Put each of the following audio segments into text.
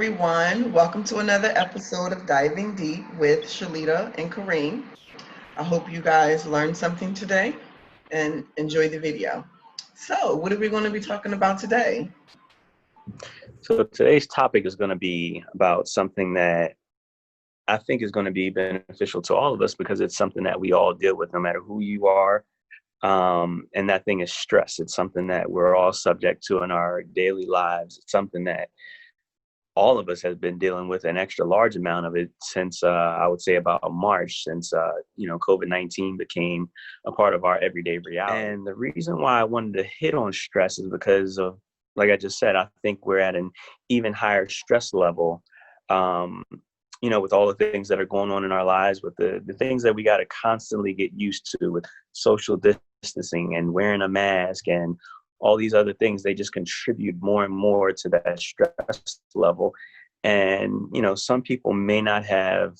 everyone. Welcome to another episode of Diving Deep with Shalita and Kareem. I hope you guys learned something today and enjoy the video. So, what are we going to be talking about today? So today's topic is going to be about something that I think is going to be beneficial to all of us because it's something that we all deal with no matter who you are. And that thing is stress. It's something that we're all subject to in our daily lives. It's something that all of us has been dealing with an extra large amount of it since I would say about March, since COVID-19 became a part of our everyday reality. And the reason why I wanted to hit on stress is because of, like I just said, I think we're at an even higher stress level. With all the things that are going on in our lives, with the things that we got to constantly get used to, with social distancing and wearing a mask and all these other things, they just contribute more and more to that stress level. And, some people may not have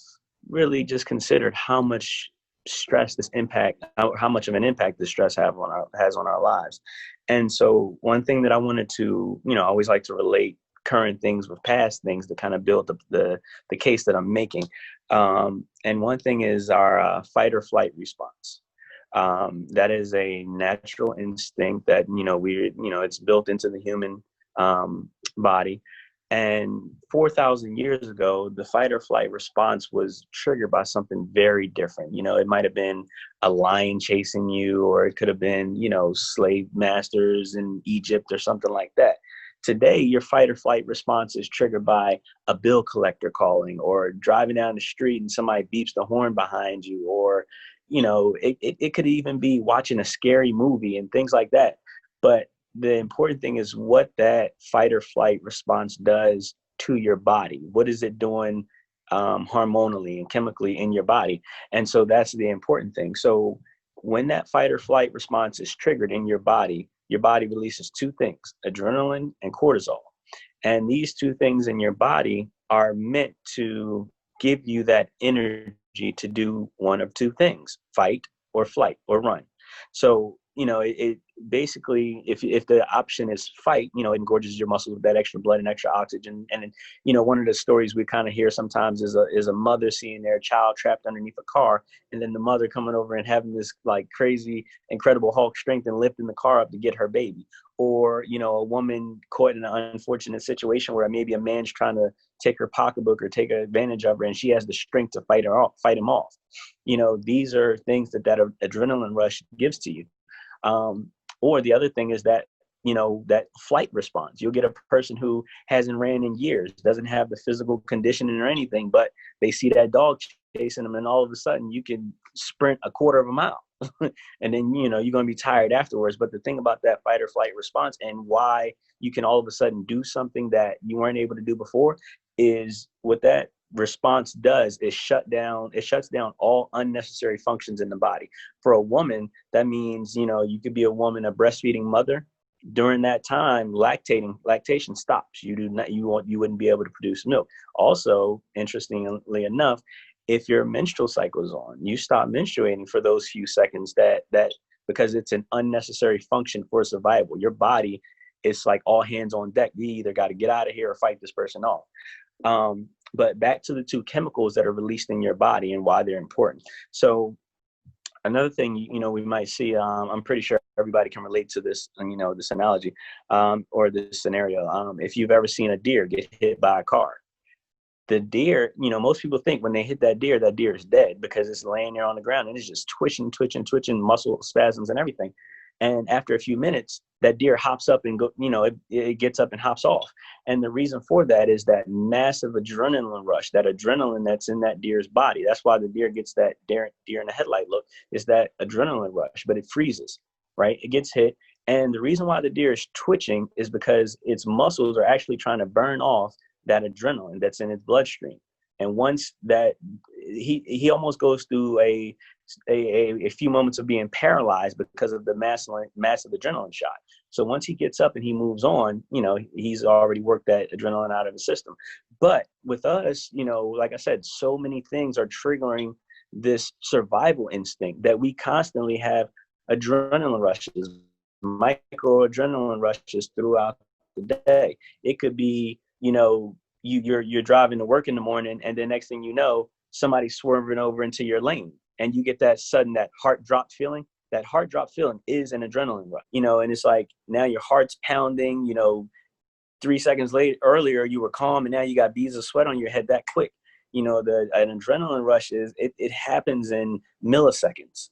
really just considered how much stress this impact, how much of an impact this stress has on our lives. And so one thing that I wanted to, I always like to relate current things with past things to kind of build the case that I'm making. And one thing is our fight or flight response. That is a natural instinct that, it's built into the human body. And 4,000 years ago, the fight or flight response was triggered by something very different. It might have been a lion chasing you, or it could have been, slave masters in Egypt or something like that. Today, your fight or flight response is triggered by a bill collector calling, or driving down the street and somebody beeps the horn behind you, or it could even be watching a scary movie and things like that. But the important thing is what that fight or flight response does to your body. What is it doing hormonally and chemically in your body? And so that's the important thing. So when that fight or flight response is triggered in your body releases two things: adrenaline and cortisol. And these two things in your body are meant to give you that energy to do one of two things: fight or flight or run. So, it basically, if the option is fight, it engorges your muscles with that extra blood and extra oxygen. And, one of the stories we kind of hear sometimes is a mother seeing their child trapped underneath a car, and then the mother coming over and having this like crazy, incredible Hulk strength and lifting the car up to get her baby. Or, a woman caught in an unfortunate situation where maybe a man's trying to take her pocketbook or take advantage of her, and she has the strength to fight him off. These are things that adrenaline rush gives to you. Or the other thing is that, that flight response. You'll get a person who hasn't ran in years, doesn't have the physical conditioning or anything, but they see that dog chasing them, and all of a sudden you can sprint a quarter of a mile. And then, you're going to be tired afterwards. But the thing about that fight or flight response, and why you can all of a sudden do something that you weren't able to do before, is what that response does is it shuts down all unnecessary functions in the body. For a woman, that means, you could be a breastfeeding mother. During that time, lactation stops. You wouldn't be able to produce milk. Also, interestingly enough, if your menstrual cycle is on, you stop menstruating for those few seconds, that because it's an unnecessary function for survival. Your body, it's like all hands on deck. You either got to get out of here or fight this person off. But back to the two chemicals that are released in your body and why they're important. So another thing, we might see, I'm pretty sure everybody can relate to this, this analogy, or this scenario. If you've ever seen a deer get hit by a car, the deer, most people think when they hit that deer is dead because it's laying there on the ground and it's just twitching, muscle spasms and everything. And after a few minutes, that deer hops up and it gets up and hops off. And the reason for that is that massive adrenaline rush, that adrenaline that's in that deer's body. That's why the deer gets that deer in the headlight look, is that adrenaline rush, but it freezes, right? It gets hit. And the reason why the deer is twitching is because its muscles are actually trying to burn off that adrenaline that's in its bloodstream. And once that, he almost goes through a few moments of being paralyzed because of the massive adrenaline shot. So once he gets up and he moves on, he's already worked that adrenaline out of the system. But with us, like I said, so many things are triggering this survival instinct that we constantly have adrenaline rushes, micro adrenaline rushes throughout the day. It could be, you're driving to work in the morning, and then next thing you know, somebody's swerving over into your lane, and you get that sudden, that heart drop feeling. That heart drop feeling is an adrenaline rush, and it's like now your heart's pounding. 3 seconds earlier you were calm, and now you got beads of sweat on your head that quick. An adrenaline rush it happens in milliseconds.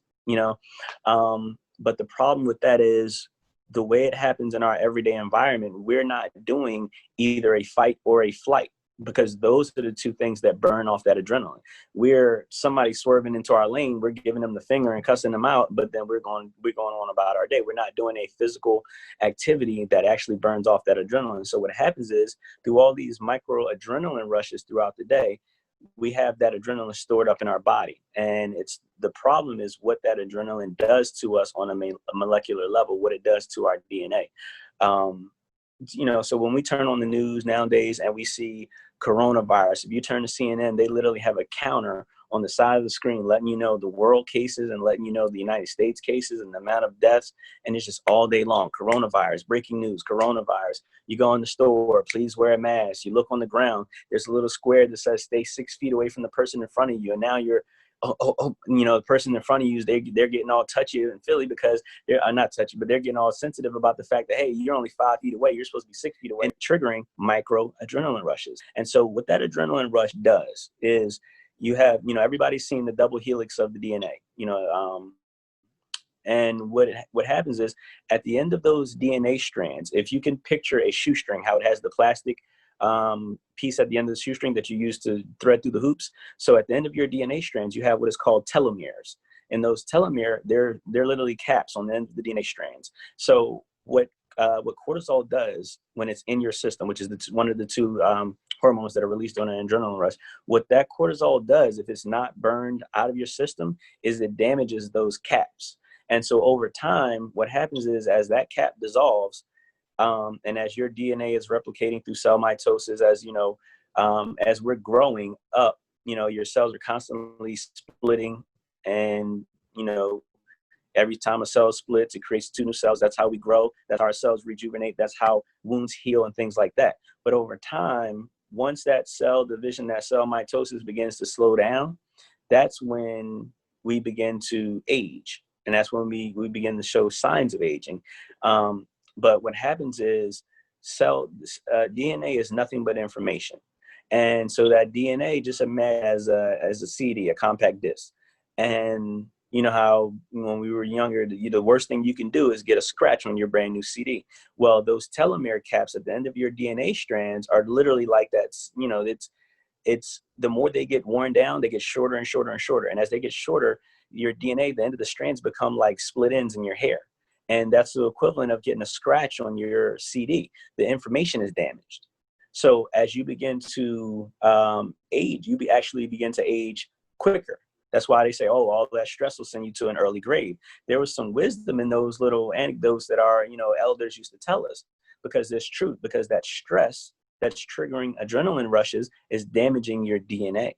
But the problem with that is the way it happens in our everyday environment. We're not doing either a fight or a flight, because those are the two things that burn off that adrenaline. We're somebody swerving into our lane, we're giving them the finger and cussing them out, but then we're going on about our day. We're not doing a physical activity that actually burns off that adrenaline. So what happens is, through all these micro adrenaline rushes throughout the day, we have that adrenaline stored up in our body. And the problem is what that adrenaline does to us on a molecular level, what it does to our DNA. So when we turn on the news nowadays and we see coronavirus, if you turn to CNN, they literally have a counter on the side of the screen letting you know the world cases and letting you know the United States cases and the amount of deaths. And it's just all day long. Coronavirus, breaking news, coronavirus. You go in the store, please wear a mask. You look on the ground, there's a little square that says stay 6 feet away from the person in front of you. And now you're the person in front of you, they're getting all touchy and feely because they're not touchy, but they're getting all sensitive about the fact that, hey, you're only 5 feet away. You're supposed to be 6 feet away, and triggering micro adrenaline rushes. And so what that adrenaline rush does is you have, everybody's seen the double helix of the DNA, and what happens is at the end of those DNA strands, if you can picture a shoestring, how it has the plastic piece at the end of the shoestring that you use to thread through the hoops. So at the end of your DNA strands, you have what is called telomeres. And those telomere, they're literally caps on the end of the DNA strands. So what cortisol does when it's in your system, which is one of the two hormones that are released on an adrenaline rush, what that cortisol does, if it's not burned out of your system, is it damages those caps. And so over time, what happens is as that cap dissolves, and as your DNA is replicating through cell mitosis, as we're growing up, your cells are constantly splitting, and every time a cell splits, it creates 2 new cells. That's how we grow. That's how our cells rejuvenate. That's how wounds heal and things like that. But over time, once that cell division, that cell mitosis begins to slow down, that's when we begin to age. And that's when we begin to show signs of aging. But what happens is DNA is nothing but information. And so that DNA, just imagine as a CD, a compact disc. And you know how when we were younger, the worst thing you can do is get a scratch on your brand new CD. Well, those telomere caps at the end of your DNA strands are literally like that. It's the more they get worn down, they get shorter and shorter and shorter. And as they get shorter, your DNA, the end of the strands become like split ends in your hair. And that's the equivalent of getting a scratch on your CD. The information is damaged. So as you begin to age, you actually begin to age quicker. That's why they say, oh, all that stress will send you to an early grave. There was some wisdom in those little anecdotes that our, elders used to tell us, because there's truth, because that stress that's triggering adrenaline rushes is damaging your DNA.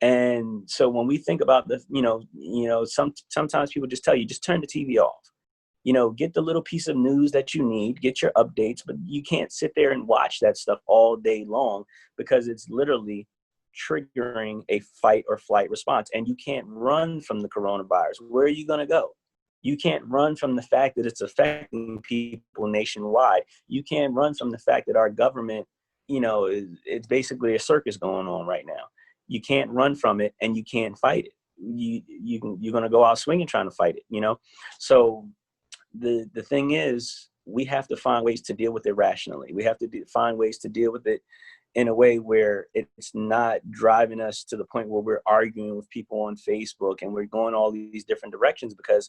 And so when we think about sometimes people just tell you, just turn the TV off. Get the little piece of news that you need, get your updates, but you can't sit there and watch that stuff all day long, because it's literally triggering a fight or flight response. And you can't run from the coronavirus. Where are you going to go? You can't run from the fact that it's affecting people nationwide. You can't run from the fact that our government, it's basically a circus going on right now. You can't run from it, and you can't fight it. You're going to go out swinging trying to fight it, So the thing is, we have to find ways to deal with it rationally. We have to find ways to deal with it in a way where it's not driving us to the point where we're arguing with people on Facebook and we're going all these different directions, because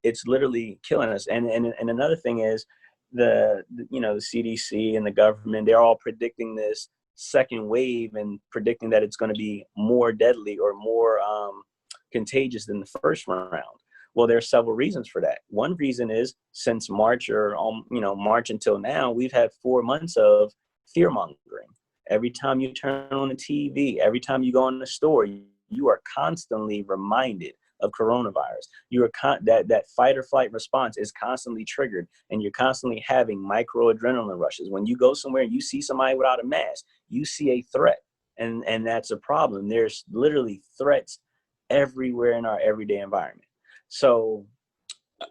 it's literally killing us. And another thing is the CDC and the government, they're all predicting this second wave and predicting that it's going to be more deadly or more contagious than the first round. Well, there are several reasons for that. One reason is since March March until now, we've had 4 months of fear mongering. Every time you turn on the TV, every time you go in the store, you are constantly reminded of coronavirus. That fight or flight response is constantly triggered, and you're constantly having micro adrenaline rushes. When you go somewhere and you see somebody without a mask, you see a threat, and that's a problem. There's literally threats everywhere in our everyday environment. So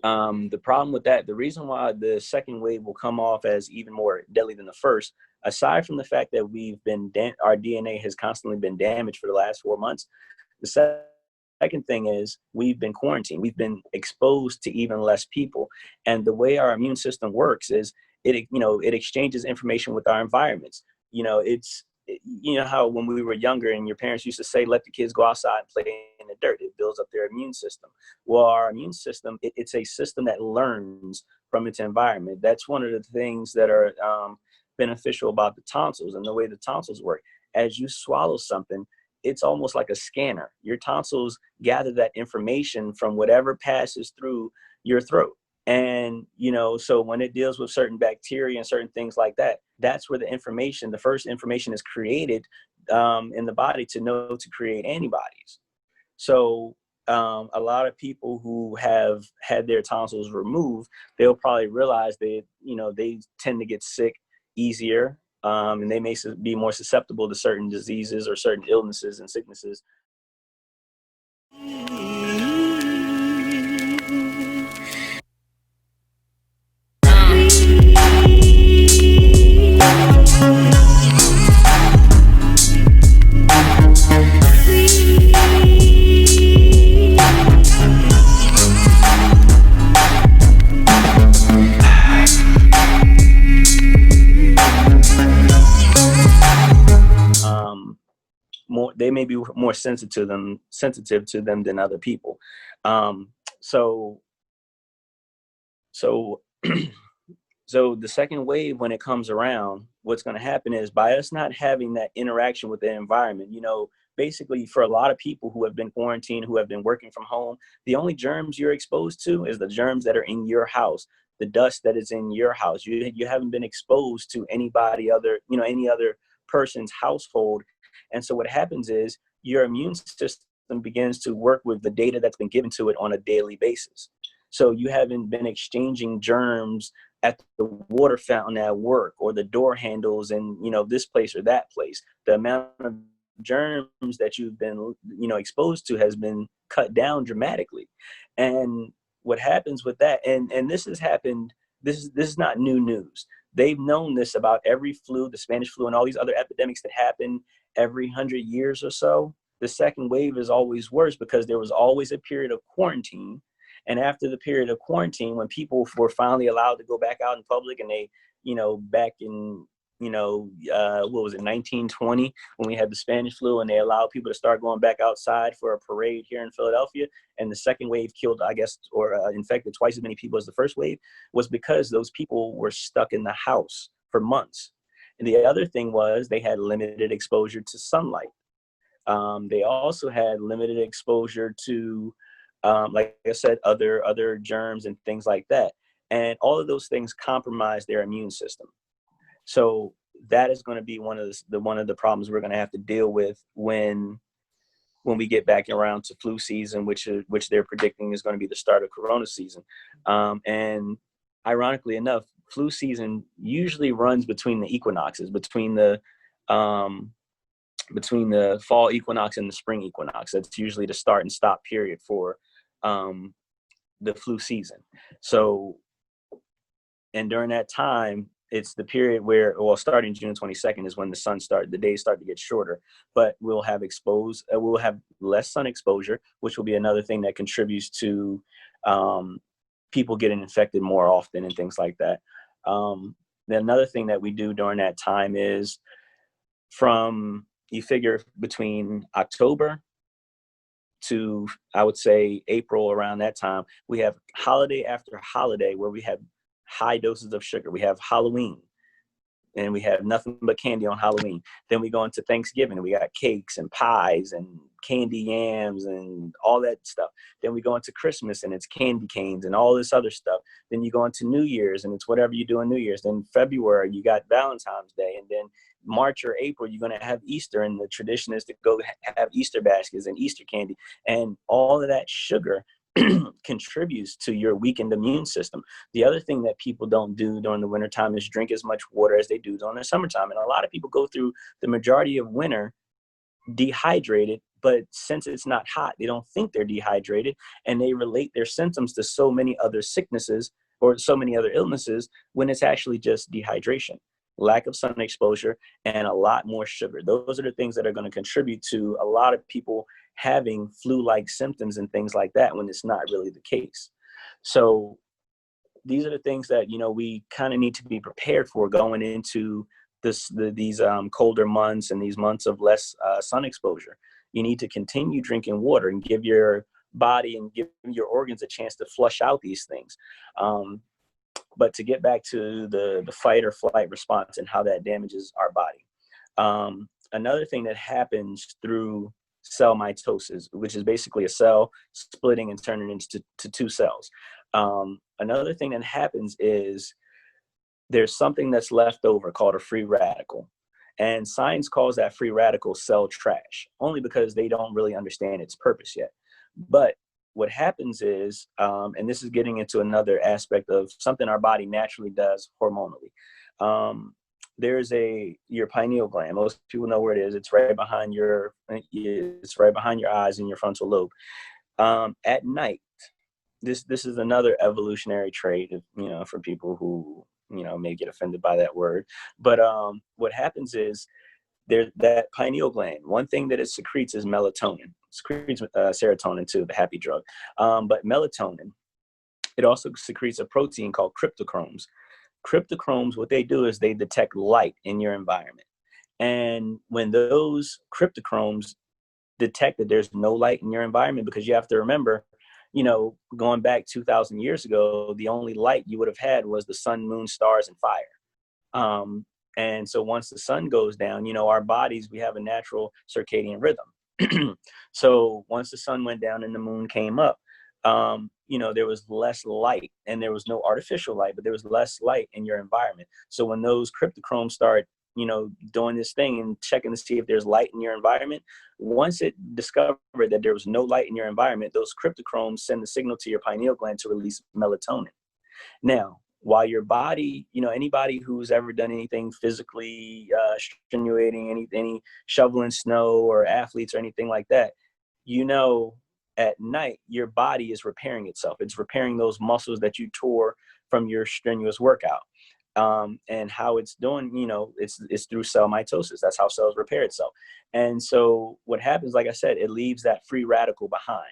the problem with that, the reason why the second wave will come off as even more deadly than the first, aside from the fact that our DNA has constantly been damaged for the last 4 months, the second thing is we've been quarantined. We've been exposed to even less people. And the way our immune system works is it exchanges information with our environments. You know how when we were younger and your parents used to say, let the kids go outside and play in the dirt, it builds up their immune system. Well, our immune system, it's a system that learns from its environment. That's one of the things that are beneficial about the tonsils and the way the tonsils work. As you swallow something, it's almost like a scanner. Your tonsils gather that information from whatever passes through your throat. And, so when it deals with certain bacteria and certain things like that, that's where the first information is created in the body to create antibodies. So a lot of people who have had their tonsils removed, they'll probably realize they tend to get sick easier, and they may be more susceptible to certain diseases or certain illnesses and sicknesses. They may be more sensitive to them than other people. So the second wave, when it comes around, what's going to happen is, by us not having that interaction with the environment, basically for a lot of people who have been quarantined, who have been working from home, the only germs you're exposed to is the germs that are in your house, the dust that is in your house. You haven't been exposed to any other person's household. And so what happens is your immune system begins to work with the data that's been given to it on a daily basis. So you haven't been exchanging germs at the water fountain at work, or the door handles in, this place or that place. The amount of germs that you've been, exposed to has been cut down dramatically. And what happens with that, and this has happened, this is not new news. They've known this about every flu, the Spanish flu, and all these other epidemics that happen every 100 years or so. The second wave is always worse because there was always a period of quarantine. And after the period of quarantine, when people were finally allowed to go back out in public, and they, back in, what was it, 1920, when we had the Spanish flu, and they allowed people to start going back outside for a parade here in Philadelphia, and the second wave killed, I guess, or infected twice as many people as the first wave, was because those people were stuck in the house for months. And the other thing was they had limited exposure to sunlight. They also had limited exposure to, like I said, other germs and things like that. And all of those things compromise their immune system. So that is going to be one of the problems we're going to have to deal with when we get back around to flu season, which they're predicting is going to be the start of Corona season. And ironically enough, flu season usually runs between the equinoxes, between the fall equinox and the spring equinox. That's usually the start and stop period for the flu season. So, and during that time, it's the period where, starting June 22nd is when the days start to get shorter, but we'll have less sun exposure, which will be another thing that contributes to people getting infected more often and things like that. Then another thing that we do during that time is, you figure between October to, I would say, April, around that time, we have holiday after holiday where we have high doses of sugar. We have Halloween, and we have nothing but candy on Halloween. Then we go into Thanksgiving, and we got cakes and pies and candy yams and all that stuff. Then we go into Christmas, and it's candy canes and all this other stuff. Then you go into New Year's, and it's whatever you do in New Year's. Then February, you got Valentine's Day. And then March or April, you're going to have Easter, and the tradition is to go have Easter baskets and Easter candy. And all of that sugar contributes to your weakened immune system. The other thing that people don't do during the wintertime is drink as much water as they do during the summertime. And a lot of people go through the majority of winter dehydrated, but since it's not hot, they don't think they're dehydrated, and they relate their symptoms to so many other sicknesses or so many other illnesses when it's actually just dehydration, lack of sun exposure, and a lot more sugar. Those are the things that are going to contribute to a lot of people having flu-like symptoms and things like that when it's not really the case. So these are the things that, you know, we kind of need to be prepared for going into these colder months and these months of less sun exposure. You need to continue drinking water and give your body and give your organs a chance to flush out these things. But to get back to the fight or flight response and how that damages our body. Another thing that happens through cell mitosis, which is basically a cell splitting and turning into two cells. Another thing that happens is there's something that's left over called a free radical. And science calls that free radical cell trash, only because they don't really understand its purpose yet. But what happens is, and this is getting into another aspect of something our body naturally does hormonally. There's your pineal gland. Most people know where it is. It's right behind your eyes and your frontal lobe. At night, this is another evolutionary trait, you know, for people who, you know, may get offended by that word. But what happens is there's that pineal gland. One thing that it secretes is melatonin. It secretes serotonin too, the happy drug. But melatonin, it also secretes a protein called cryptochromes. Cryptochromes, what they do is they detect light in your environment. And when those cryptochromes detect that there's no light in your environment, because you have to remember, you know, going back 2,000 years ago, the only light you would have had was the sun, moon, stars, and fire. And so once the sun goes down, you know, our bodies, we have a natural circadian rhythm. So once the sun went down and the moon came up, you know, there was less light, and there was no artificial light, but there was less light in your environment. So when those cryptochromes start, you know, doing this thing and checking to see if there's light in your environment, once it discovered that there was no light in your environment, those cryptochromes send the signal to your pineal gland to release melatonin. Now, while your body, you know, anybody who's ever done anything physically strenuating, any shoveling snow or athletes or anything like that, you know, at night, your body is repairing itself. It's repairing those muscles that you tore from your strenuous workout. And how it's doing, you know, it's through cell mitosis. That's how cells repair itself. And so what happens, like I said, it leaves that free radical behind.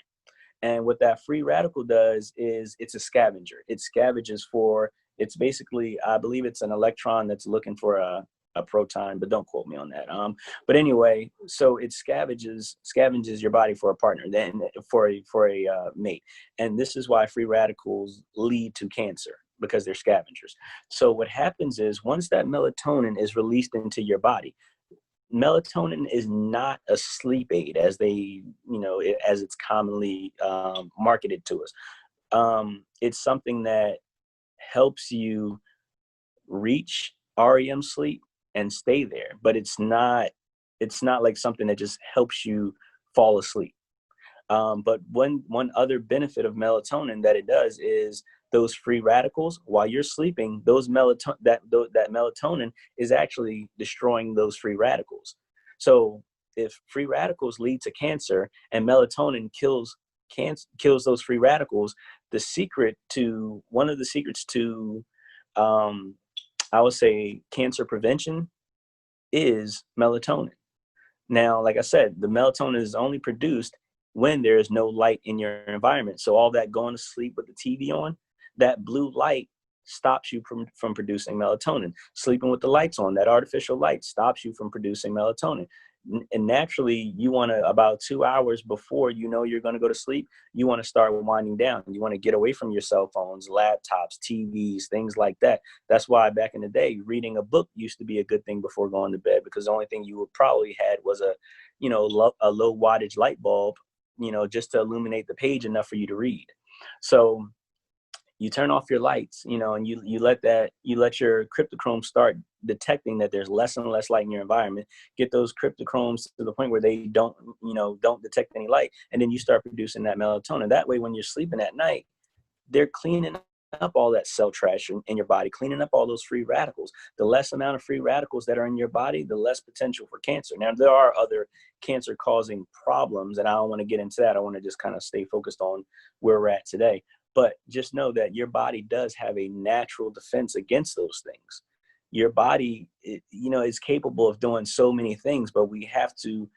And what that free radical does is it's a scavenger. It scavenges for, it's basically, I believe it's an electron that's looking for a proton, but don't quote me on that. But anyway, so it scavenges your body for a partner, then for a mate. And this is why free radicals lead to cancer, because they're scavengers. So what happens is once that melatonin is released into your body, melatonin is not a sleep aid as as it's commonly marketed to us. It's something that helps you reach REM sleep and stay there, but it's not like something that just helps you fall asleep. But one other benefit of melatonin that it does is those free radicals, while you're sleeping, that melatonin is actually destroying those free radicals. So if free radicals lead to cancer and melatonin kills those free radicals, one of the secrets to I would say cancer prevention is melatonin. Now, like I said, the melatonin is only produced when there is no light in your environment. So all that going to sleep with the TV on, that blue light stops you from producing melatonin. Sleeping with the lights on, that artificial light stops you from producing melatonin. And naturally, you want to, about 2 hours before you know you're going to go to sleep, you want to start winding down. You want to get away from your cell phones, laptops, TVs, things like that. That's why back in the day, reading a book used to be a good thing before going to bed, because the only thing you would probably had was a low wattage light bulb, just to illuminate the page enough for you to read. So, you turn off your lights, and you let your cryptochrome start detecting that there's less and less light in your environment. Get those cryptochromes to the point where they don't detect any light, and then you start producing that melatonin. That way, when you're sleeping at night, they're cleaning up all that cell trash in your body, cleaning up all those free radicals. The less amount of free radicals that are in your body, the less potential for cancer. Now, there are other cancer causing problems, and I don't want to get into that. I want to just kind of stay focused on where we're at today. But just know that your body does have a natural defense against those things. Your body, is capable of doing so many things, but we have to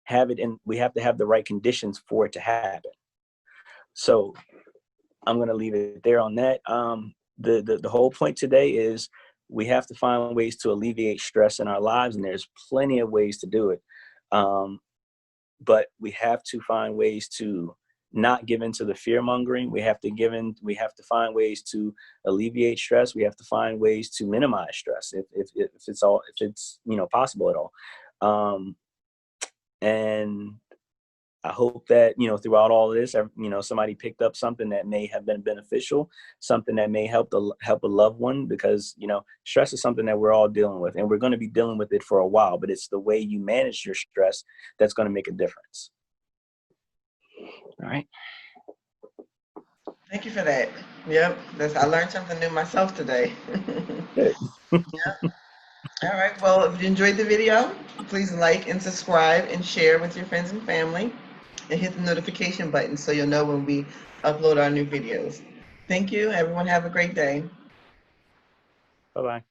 have it, and we have to have the right conditions for it to happen. So I'm going to leave it there on that. The whole point today is we have to find ways to alleviate stress in our lives, and there's plenty of ways to do it. But we have to find ways to not give into the fear mongering. We have to find ways to alleviate stress. We have to find ways to minimize stress if it's possible at all. And I hope that, throughout all of this, somebody picked up something that may have been beneficial, something that may help a loved one, because, stress is something that we're all dealing with, and we're going to be dealing with it for a while, but it's the way you manage your stress that's going to make a difference. All right. Thank you for that. Yep. I learned something new myself today. Good. Yep. All right. Well, if you enjoyed the video, please like and subscribe and share with your friends and family, and hit the notification button so you'll know when we upload our new videos. Thank you. Everyone have a great day. Bye-bye.